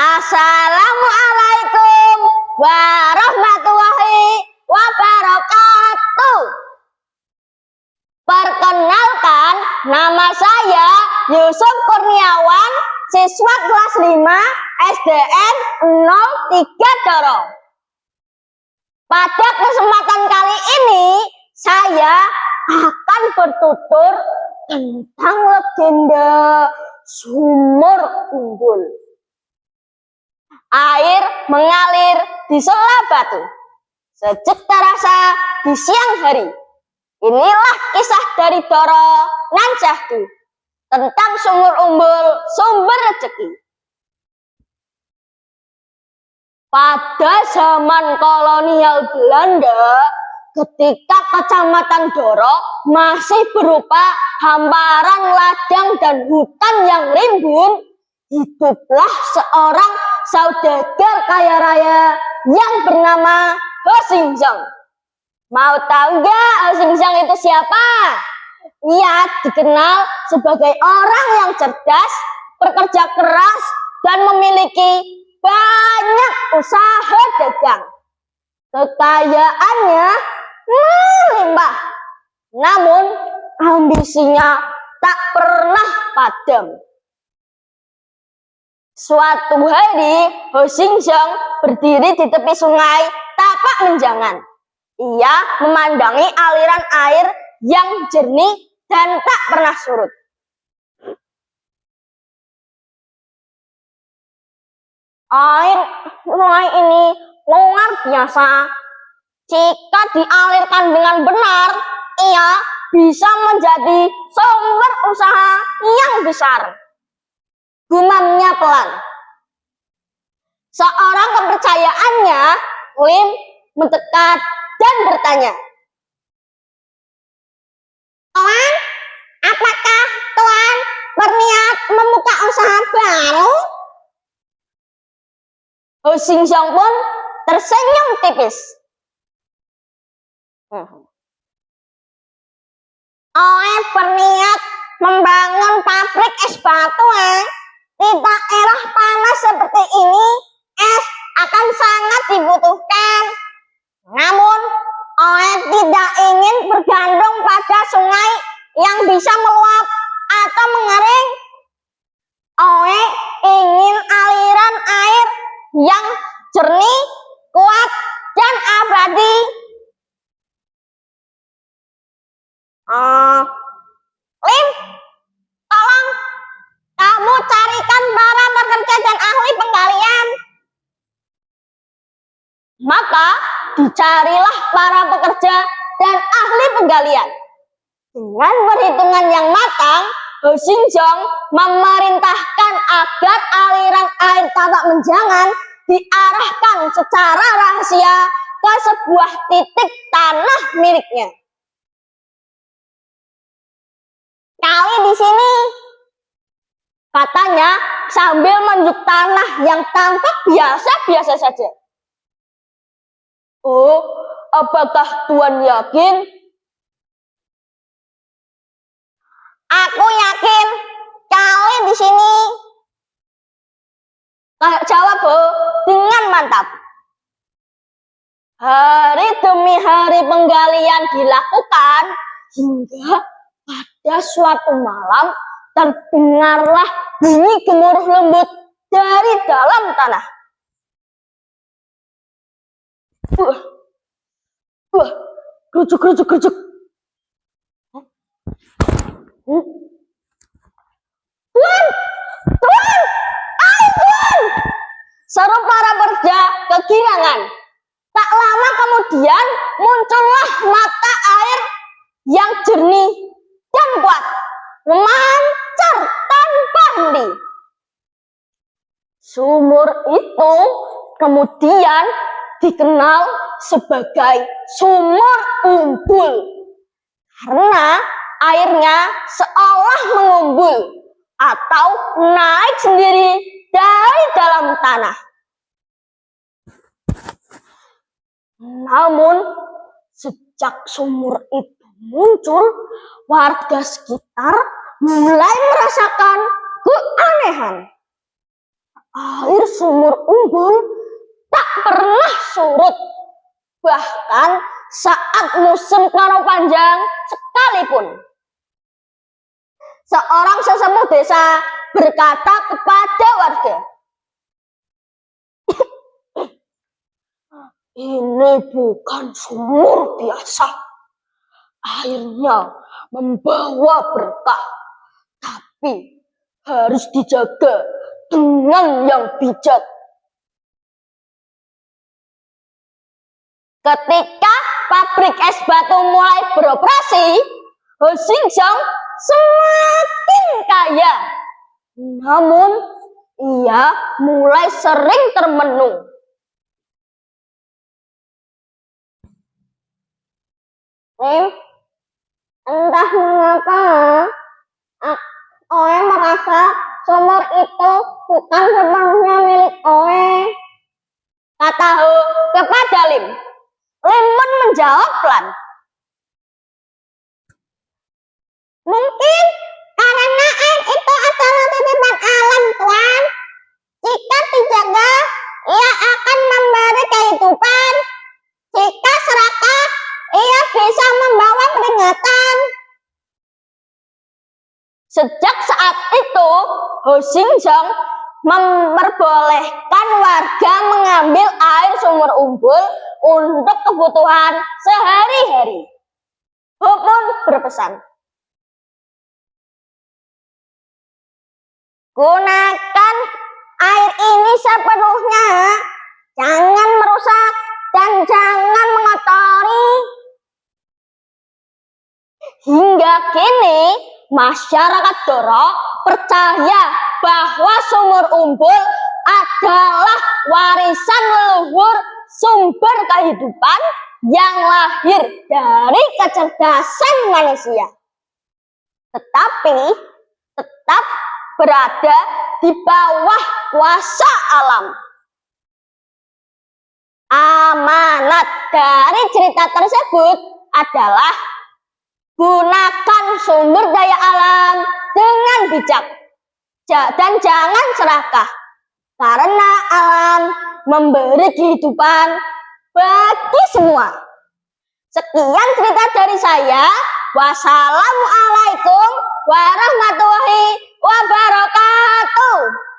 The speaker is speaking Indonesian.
Assalamualaikum warahmatullahi wabarakatuh. Perkenalkan, nama saya Yusuf Kurniawan, siswa kelas 5 SDN 03 Dorong. Pada kesempatan kali ini, saya akan bertutur tentang legenda Sumur Umbul. Air mengalir di sela batu, sejuk terasa di siang hari. Inilah kisah dari Doro nan Jahdu tentang Sumur Umbul, sumber rezeki. Pada zaman kolonial Belanda, ketika Kecamatan Doro masih berupa hamparan ladang dan hutan yang rimbun, hiduplah seorang saudagar kaya raya yang bernama Ho Sing Zong. Mau tahu nggak Ho Sing Zong itu siapa? Ia dikenal sebagai orang yang cerdas, bekerja keras, dan memiliki banyak usaha dagang. Kekayaannya melimpah, namun ambisinya tak pernah padam. Suatu hari, Ho Sing Zong berdiri di tepi sungai tapak menjangan. Ia memandangi aliran air yang jernih dan tak pernah surut. Air sungai ini luar biasa. Jika dialirkan dengan benar, ia bisa menjadi sumber usaha yang besar. Gumamnya pelan. Seorang kepercayaannya, Lim, mendekat dan bertanya, "Tuan, apakah Tuan berniat membuka usaha baru?" Ho Sing Zong pun tersenyum tipis. "Oe berniat membangun pabrik es batu, Di daerah panas seperti ini, es akan sangat dibutuhkan. Namun, Oe tidak ingin bergantung pada sungai yang bisa meluap atau mengering. Oe ingin aliran air yang jernih, kuat, dan abadi. Lim, tolong kamu carikan para pekerja dan ahli penggalian." Maka dicarilah para pekerja dan ahli penggalian. Dengan perhitungan yang matang, Ho Sing Zong memerintahkan agar aliran air tapak menjangan diarahkan secara rahasia ke sebuah titik tanah miliknya. "Kali di sini," katanya sambil menunjuk tanah yang tampak biasa-biasa saja. "Oh, apakah Tuan yakin?" "Aku yakin, kali di sini," jawab Ho dengan mantap. Hari demi hari penggalian dilakukan hingga pada suatu malam terdengarlah bunyi gemuruh lembut dari dalam tanah. Gerujuk. "Tuan, ayo Tuan!" seru para pekerja kegirangan. Tak lama kemudian muncullah mata air yang jernih dan kuat, memancar tanpa henti. Sumur itu kemudian dikenal sebagai Sumur Umbul karena airnya seolah mengumbul atau naik sendiri dari dalam tanah. Namun sejak sumur itu muncul, warga sekitar mulai merasakan keanehan. Air air sumur Umbul tak pernah surut. Bahkan saat musim kemarau panjang sekalipun. Seorang sesepuh desa berkata kepada warga, "Ini bukan sumur biasa. Airnya membawa berkah, tapi harus dijaga dengan yang bijak." Ketika pabrik es batu mulai beroperasi, Ho Xingxiang semakin kaya. Namun, ia mulai sering termenung. Entah mengapa, Oe merasa sumur itu bukan sepenuhnya milik Oe, kata Ho kepada Lim. Lim pun menjawab pelan, "Mungkin karena air itu adalah titipan alam, Tuan. Jika dijaga, ia akan memberi kehidupan. Jika serakah, ia bisa membawa peringatan." Sejak saat itu, Ho Xingxiang memperbolehkan warga mengambil air sumur Umbul untuk kebutuhan sehari-hari. Ho pun berpesan, "Gunakan air ini sepenuhnya, jangan merusak dan jangan mengotori." Hingga kini, masyarakat Doro percaya bahwa sumur Umbul adalah warisan leluhur, sumber kehidupan yang lahir dari kecerdasan manusia, tetapi tetap berada di bawah kuasa alam. Amanat dari cerita tersebut adalah gunakan sumber daya alam dengan bijak dan jangan serakah, karena alam memberi kehidupan bagi semua. Sekian cerita dari saya. Wassalamualaikum warahmatullahi wabarakatuh.